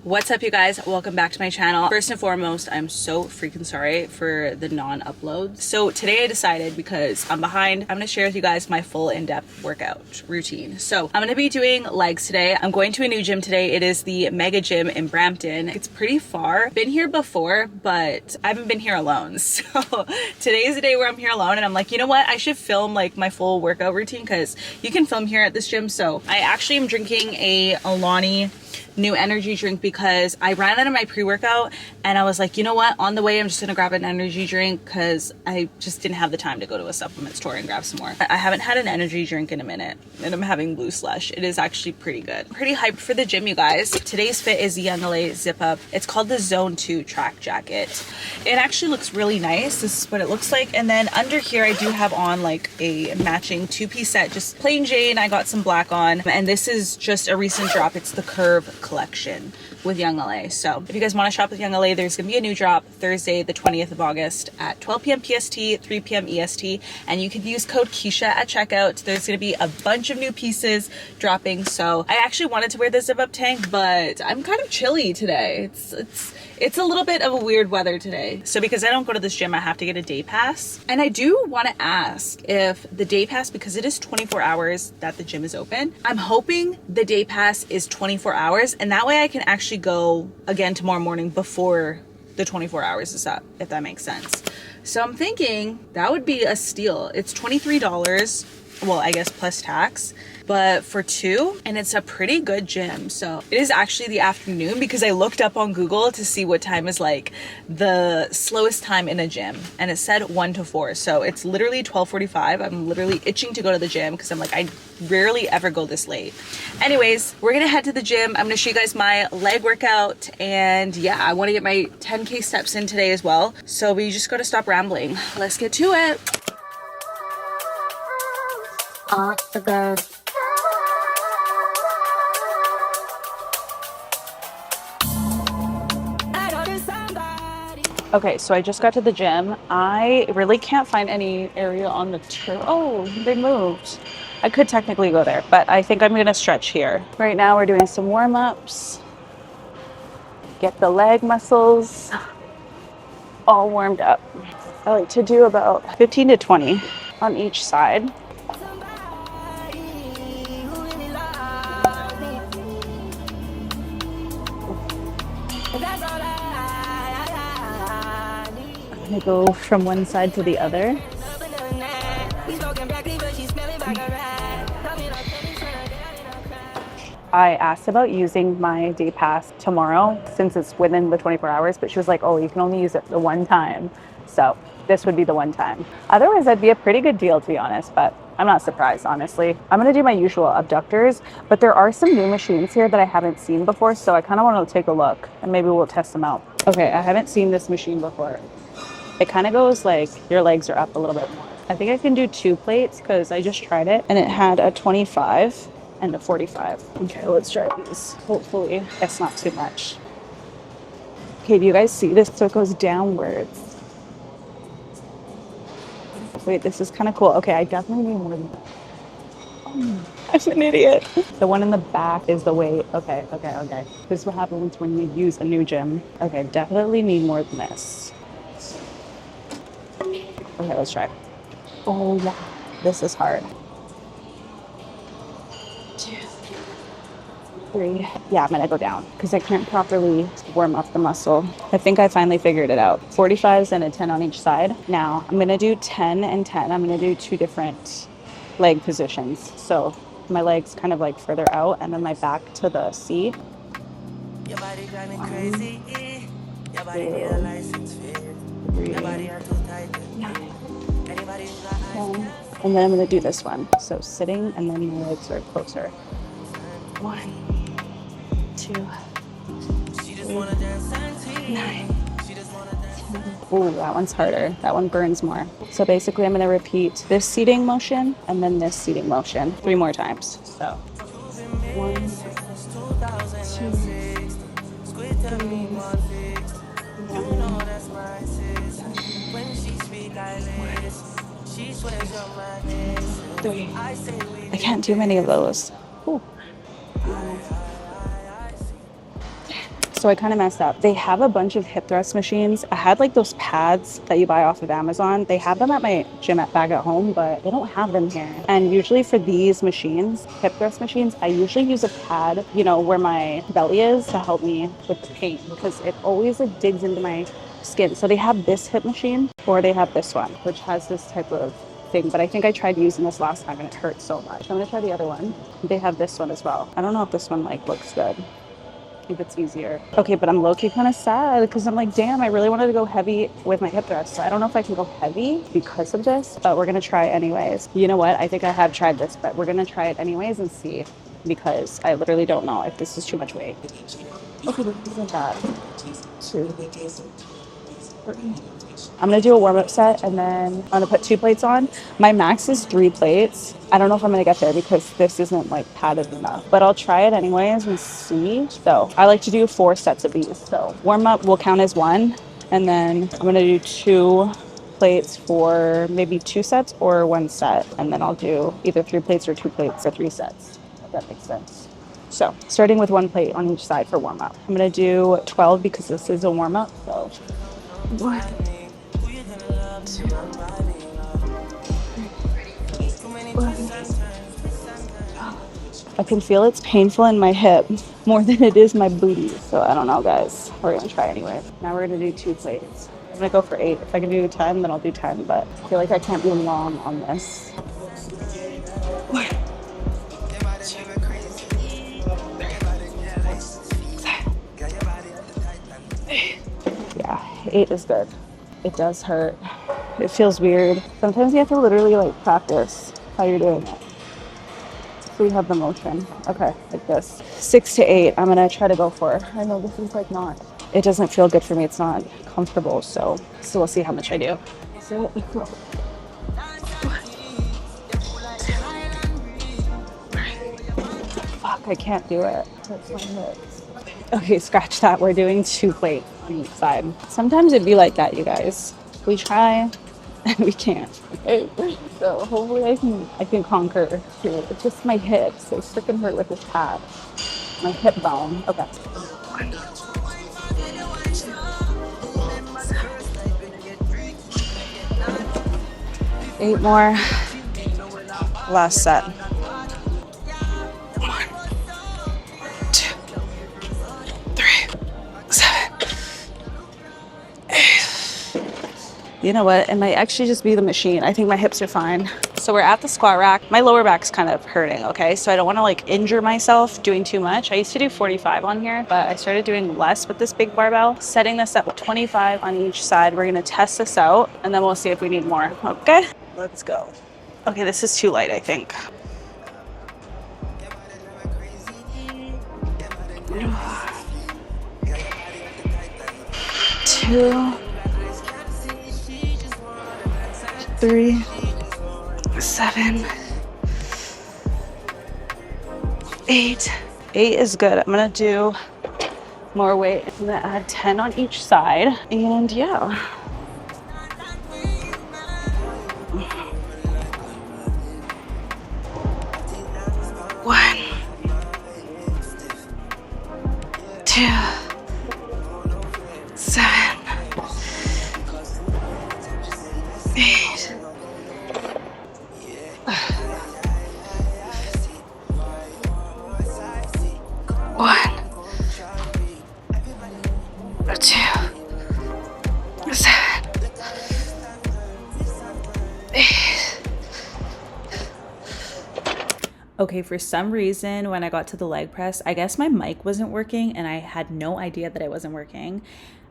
What's up, you guys? Welcome back to my channel. First and foremost, I'm so freaking sorry for the non-uploads. So today I decided, because I'm behind, I'm gonna share with you guys my full in-depth workout routine. So I'm gonna be doing legs today. I'm going to a new gym today. It is the Mega Gym in Brampton. It's pretty far. Been here before, but I haven't been here alone. So today is the day where I'm here alone, and I'm like, you know what? I should film like my full workout routine because you can film here at this gym. So I actually am drinking a Alani new energy drink because I ran out of my pre-workout, and I was like, you know what, on the way I'm just gonna grab an energy drink because I just didn't have the time to go to a supplement store and grab some more. I haven't had an energy drink in a minute, and I'm having Blue Slush. It is actually pretty good. Pretty hyped for the gym, you guys. Today's fit is the YOUNGLA zip up. It's called the Zone 2 track jacket. It actually looks really nice. This is what it looks like. And then under here I do have on like a matching two-piece set, just plain Jane. I got some black on, and this is just a recent drop. It's the Curve collection with YOUNGLA. So if you guys want to shop with YOUNGLA, there's gonna be a new drop Thursday the 20th of August at 12 p.m. PST, 3 p.m. EST, and you can use code Keisha at checkout. There's gonna be a bunch of new pieces dropping. So I actually wanted to wear the zip up tank, but I'm kind of chilly today. It's a little bit of a weird weather today. So because I don't go to this gym, I have to get a day pass. And I do want to ask if the day pass, because it is 24 hours that the gym is open, I'm hoping the day pass is 24 hours, and that way I can actually go again tomorrow morning before the 24 hours is up, if that makes sense. So I'm thinking that would be a steal. It's $23. Well, I guess plus tax, but for two, and it's a pretty good gym. So it is actually the afternoon because I looked up on Google to see what time is like the slowest time in a gym, and it said 1 to 4. So it's literally 12:45. I'm literally itching to go to the gym because I'm like, I rarely ever go this late. Anyways, we're gonna head to the gym. I'm gonna show you guys my leg workout, and yeah, I want to get my 10K steps in today as well. So we just gotta stop rambling. Let's get to it. All the girls. Okay, so I just got to the gym. I really can't find any area on the turf. Oh, they moved. I could technically go there, but I think I'm gonna stretch here. Right now we're doing some warm-ups. Get the leg muscles all warmed up. I like to do about 15 to 20 on each side. I'm gonna go from one side to the other. I asked about using my day pass tomorrow since it's within the 24 hours, but she was like, oh, you can only use it the one time. So this would be the one time. Otherwise, that'd be a pretty good deal, to be honest, but I'm not surprised, honestly. I'm gonna do my usual abductors, but there are some new machines here that I haven't seen before, so I kind of want to take a look and maybe we'll test them out. Okay, I haven't seen this machine before. It kind of goes like your legs are up a little bit more. I think I can do 2 plates because I just tried it and it had a 25 and a 45. Okay, let's try these. Hopefully it's not too much. Okay, do you guys see this? So it goes downwards. Wait, this is kind of cool. Okay, I definitely need more than that. Oh, I'm an idiot. The one in the back is the weight. Okay. This is what happens when you use a new gym. Okay, definitely need more than this. Okay, let's try. Oh, wow. This is hard. 2, 3. Yeah, I'm gonna go down because I can't properly warm up the muscle. I think I finally figured it out. 45s and a 10 on each side. Now, I'm gonna do 10 and 10. I'm gonna do 2 different leg positions. So my legs kind of like further out and then my back to the C. Your body driving crazy. Your body need a license. 3, 9, 10. And then I'm gonna do this one. So sitting and then my legs are closer. 1, 2, 3, 9. Ooh, that one's harder. That one burns more. So basically I'm gonna repeat this seating motion and then this seating motion 3 more times. So 1, 2, 3, 3. I can't do many of those. Ooh. 10. So I kind of messed up. They have a bunch of hip thrust machines. I had like those pads that you buy off of Amazon. They have them at my gym back at home, but they don't have them here. And usually for these machines, hip thrust machines, I usually use a pad, you know, where my belly is to help me with the pain because it always like digs into my skin. So they have this hip machine or they have this one, which has this type of thing. But I think I tried using this last time and it hurt so much. So I'm gonna try the other one. They have this one as well. I don't know if this one like looks good. If it's easier. Okay, but I'm low-key kind of sad because I'm like, damn, I really wanted to go heavy with my hip thrust. So I don't know if I can go heavy because of this, but we're gonna try anyways. You know what? I think I have tried this, but we're gonna try it anyways and see because I literally don't know if this is too much weight. Okay, this isn't bad. 2, 3. I'm gonna do a warm-up set and then I'm gonna put 2 plates on. My max is 3 plates. I don't know if I'm gonna get there because this isn't like padded enough, but I'll try it anyways and see. So I like to do 4 sets of these. So warm-up will count as 1, and then I'm gonna do 2 plates for maybe 2 sets or 1 set, and then I'll do either 3 plates or 2 plates for 3 sets, if that makes sense. So starting with 1 plate on each side for warm-up. I'm gonna do 12 because this is a warm-up. So 1, 2, 3. I can feel it's painful in my hip more than it is my booty. So I don't know, guys. We're gonna try anyway. Now we're gonna do 2 plates. I'm gonna go for 8. If I can do 10, then I'll do 10, but I feel like I can't be long on this. 1, 2, 3. Yeah, 8 is good. It does hurt. It feels weird. Sometimes you have to literally like practice how you're doing it. So you have the motion. Okay, like this. 6 to 8, I'm gonna try to go for. I know this is like not, it doesn't feel good for me. It's not comfortable. So we'll see how much I do. So, fuck, I can't do it. That's my hips. Okay, scratch that. We're doing 2 plates on each side. Sometimes it'd be like that, you guys. We try and we can't. So hopefully I can conquer here. It's just my hips. They freaking hurt with this pad. My hip bone. Okay. 1, 2, 8 more. Last set. 1, 2, 3, 7, 8. You know what? It might actually just be the machine. I think my hips are fine. So we're at the squat rack. My lower back's kind of hurting, okay? So I don't want to like injure myself doing too much. I used to do 45 on here, but I started doing less with this big barbell. Setting this up 25 on each side. We're gonna test this out and then we'll see if we need more, okay? Let's go. Okay, this is too light, I think. 2, 3, 7, 8. 8 is good. I'm gonna do more weight. I'm gonna add 10 on each side. And yeah. 1, 2, 7, 8. 1, 2, 7, 8. Okay, for some reason, when I got to the leg press, I guess my mic wasn't working and I had no idea that it wasn't working.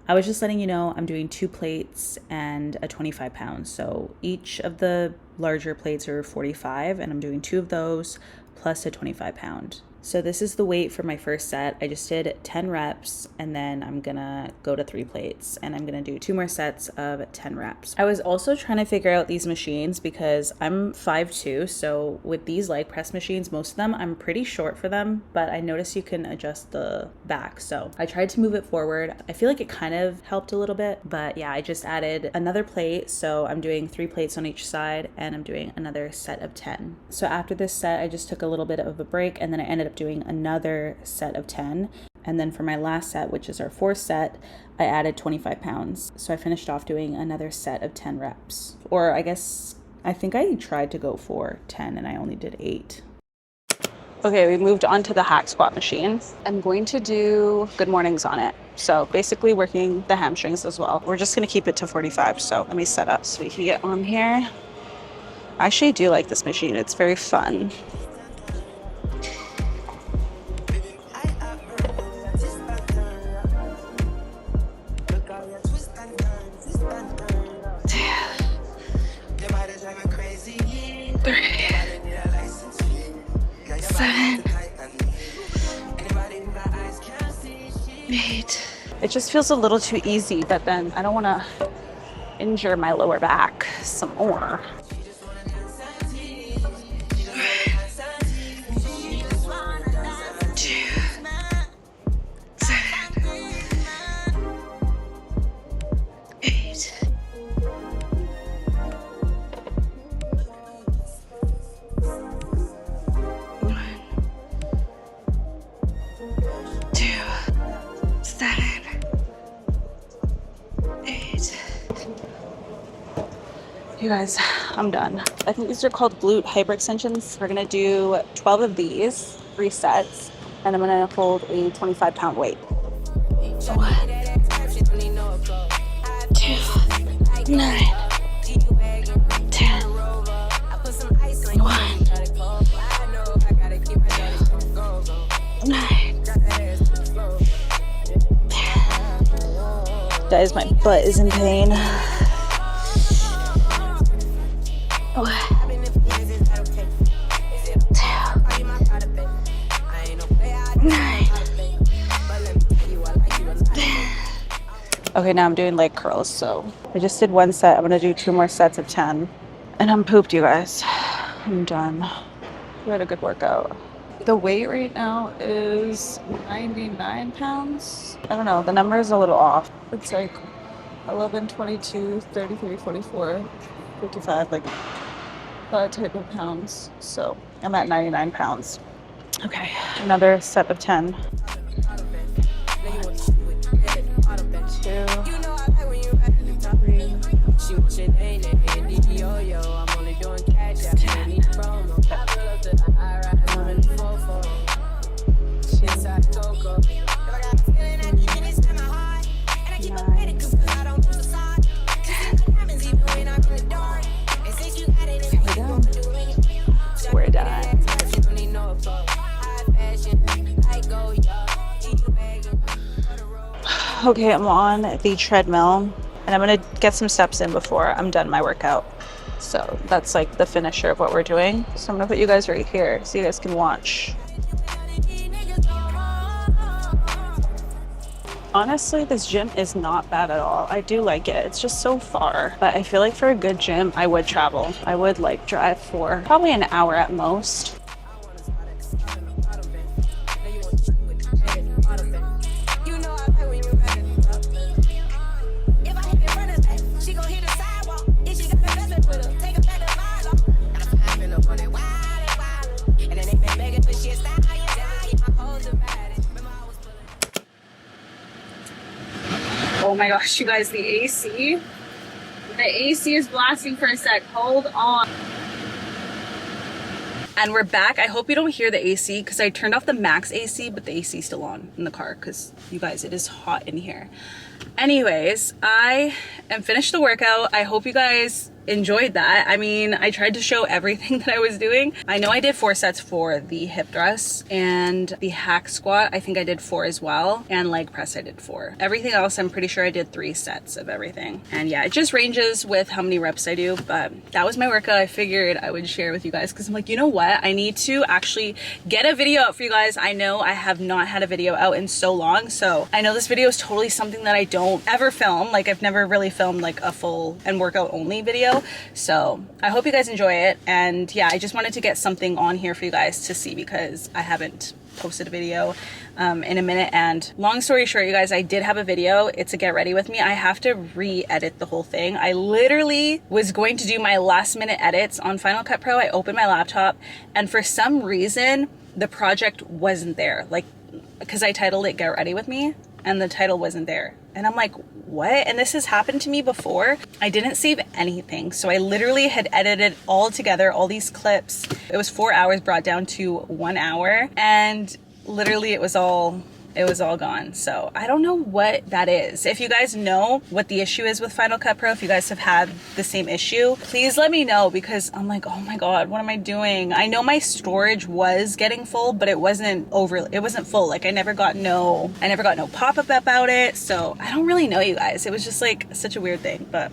I was just letting you know I'm doing 2 plates and a 25 pounds. So each of the larger plates are 45 and I'm doing 2 of those plus a 25 pound. So this is the weight for my first set. I just did 10 reps and then I'm gonna go to 3 plates and I'm gonna do 2 more sets of 10 reps. I was also trying to figure out these machines because I'm 5'2", so with these leg press machines, most of them, I'm pretty short for them, but I noticed you can adjust the back. So I tried to move it forward. I feel like it kind of helped a little bit, but yeah, I just added another plate. So I'm doing 3 plates on each side and I'm doing another set of 10. So after this set, I just took a little bit of a break and then I ended up doing another set of 10. And then for my last set, which is our 4th set, I added 25 pounds. So I finished off doing another set of 10 reps. Or I think I tried to go for 10 and I only did 8. Okay, we moved on to the hack squat machine. I'm going to do good mornings on it. So basically working the hamstrings as well. We're just gonna keep it to 45. So let me set up so we can get on here. I actually do like this machine. It's very fun. It just feels a little too easy, but then I don't want to injure my lower back some more. You guys, I'm done. I think these are called glute hyperextensions. We're gonna do 12 of these, 3 sets, and I'm gonna hold a 25-pound weight. 1, 2, 9, 10, 1, 9. Guys, my butt is in pain. 1, 2, 9. Okay, now I'm doing leg curls. So I just did 1 set. I'm gonna do 2 more sets of 10. And I'm pooped, you guys. I'm done. We had a good workout. The weight right now is 99 pounds. I don't know, the number is a little off. It's like 11, 22, 33, 44, 55, like that type of pounds. So I'm at 99 pounds. Okay, another set of 10. 1, 2, 3, 10. Okay, I'm on the treadmill and I'm gonna get some steps in before I'm done my workout. So that's like the finisher of what we're doing. So I'm gonna put you guys right here so you guys can watch. Honestly, this gym is not bad at all. I do like it. It's just so far. But I feel like for a good gym, I would travel. I would like drive for probably an hour at most. Oh my gosh, you guys, the AC is blasting for a sec. Hold on. And we're back. I hope you don't hear the AC because I turned off the max AC, but the AC is still on in the car because you guys, it is hot in here. Anyways, I am finished the workout. I hope you guys enjoyed that. I mean, I tried to show everything that I was doing. I know I did 4 sets for the hip thrust and the hack squat. I think I did 4 as well. And leg press I did 4. Everything else, I'm pretty sure I did 3 sets of everything. And yeah, it just ranges with how many reps I do. But that was my workout. I figured I would share with you guys because I'm like, you know what? I need to actually get a video out for you guys. I know I have not had a video out in so long. So I know this video is totally something that I don't ever film. Like I've never really filmed like a full and workout only video. So I hope you guys enjoy it. And yeah, I just wanted to get something on here for you guys to see because I haven't posted a video in a minute. And long story short, you guys, I did have a video. It's a get ready with me. I have to re-edit the whole thing. I literally was going to do my last minute edits on Final Cut Pro. I opened my laptop and for some reason the project wasn't there. Like because I titled it Get Ready With Me and the title wasn't there. And I'm like, what? And this has happened to me before. I didn't save anything. So I literally had edited all together, all these clips. It was 4 hours brought down to 1 hour. And literally it was all gone. So I don't know what that is. If you guys know what the issue is with Final Cut Pro, if you guys have had the same issue, please let me know, because I'm like, oh my God, what am I doing? I know my storage was getting full, but it wasn't full. Like I never got no pop-up about it. So I don't really know, you guys. It was just like such a weird thing, but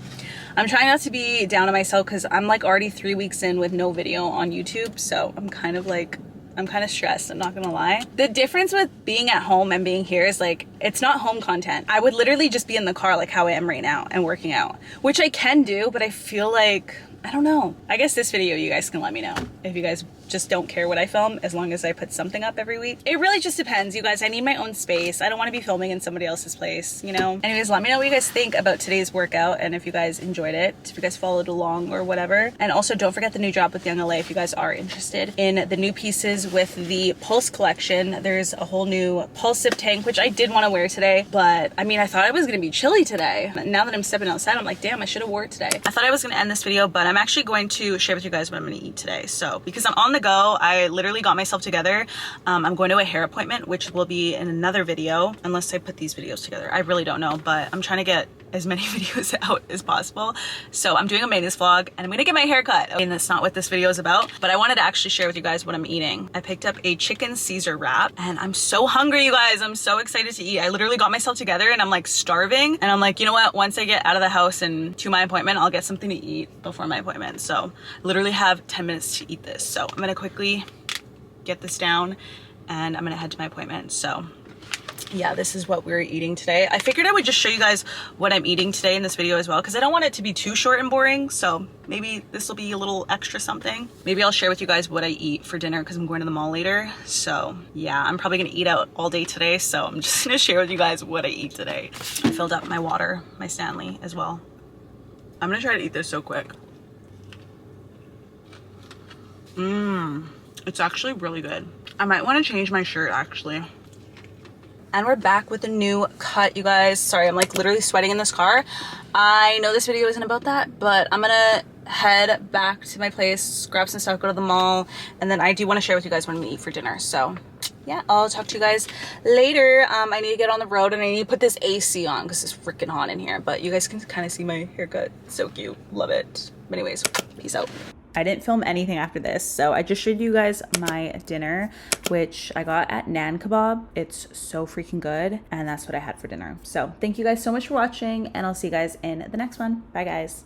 I'm trying not to be down on myself because I'm like already 3 weeks in with no video on YouTube. So I'm kind of stressed, I'm not gonna lie. The difference with being at home and being here is like, it's not home content. I would literally just be in the car like how I am right now and working out, which I can do, but I feel like, I don't know. I guess this video, you guys can let me know if you guys just don't care what I film, as long as I put something up every week. It really just depends, you guys. I need my own space. I don't want to be filming in somebody else's place, you know? Anyways, let me know what you guys think about today's workout and if you guys enjoyed it, if you guys followed along or whatever. And also don't forget the new drop with YOUNGLA if you guys are interested in the new pieces with the Pulse collection. There's a whole new Pulse zip tank, which I did want to wear today, but I mean, I thought it was going to be chilly today. Now that I'm stepping outside, I'm like, damn, I should have wore it today. I thought I was going to end this video, but I'm actually going to share with you guys what I'm going to eat today. So because I'm on the go, I literally got myself together. I'm going to a hair appointment, which will be in another video, unless I put these videos together. I really don't know, but I'm trying to get as many videos out as possible. So I'm doing a maintenance vlog and I'm gonna get my hair cut. And that's not what this video is about, but I wanted to actually share with you guys what I'm eating. I picked up a chicken Caesar wrap and I'm so hungry, you guys. I'm so excited to eat. I literally got myself together and I'm like starving. And I'm like, you know what? Once I get out of the house and to my appointment, I'll get something to eat before my appointment. So I literally have 10 minutes to eat this. So I'm gonna quickly get this down and I'm gonna head to my appointment. So yeah, this is what we're eating today. I figured I would just show you guys what I'm eating today in this video as well, because I don't want it to be too short and boring. So maybe this will be a little extra something. Maybe I'll share with you guys what I eat for dinner because I'm going to the mall later. So yeah, I'm probably gonna eat out all day today. So I'm just gonna share with you guys what I eat today. I filled up my water, my Stanley as well. I'm gonna try to eat this so quick. It's actually really good. I might want to change my shirt actually. And we're back with a new cut, you guys. Sorry, I'm like literally sweating in this car. I know this video isn't about that, but I'm gonna head back to my place, grab some stuff, go to the mall, and then I do want to share with you guys what I'm gonna eat for dinner. So yeah, I'll talk to you guys later. I need to get on the road and I need to put this AC on because it's freaking hot in here, but you guys can kind of see my haircut. It's so cute, love it. But anyways, peace out. I didn't film anything after this, so I just showed you guys my dinner, which I got at Nan Kebab. It's so freaking good, and that's what I had for dinner. So thank you guys so much for watching, and I'll see you guys in the next one. Bye, guys.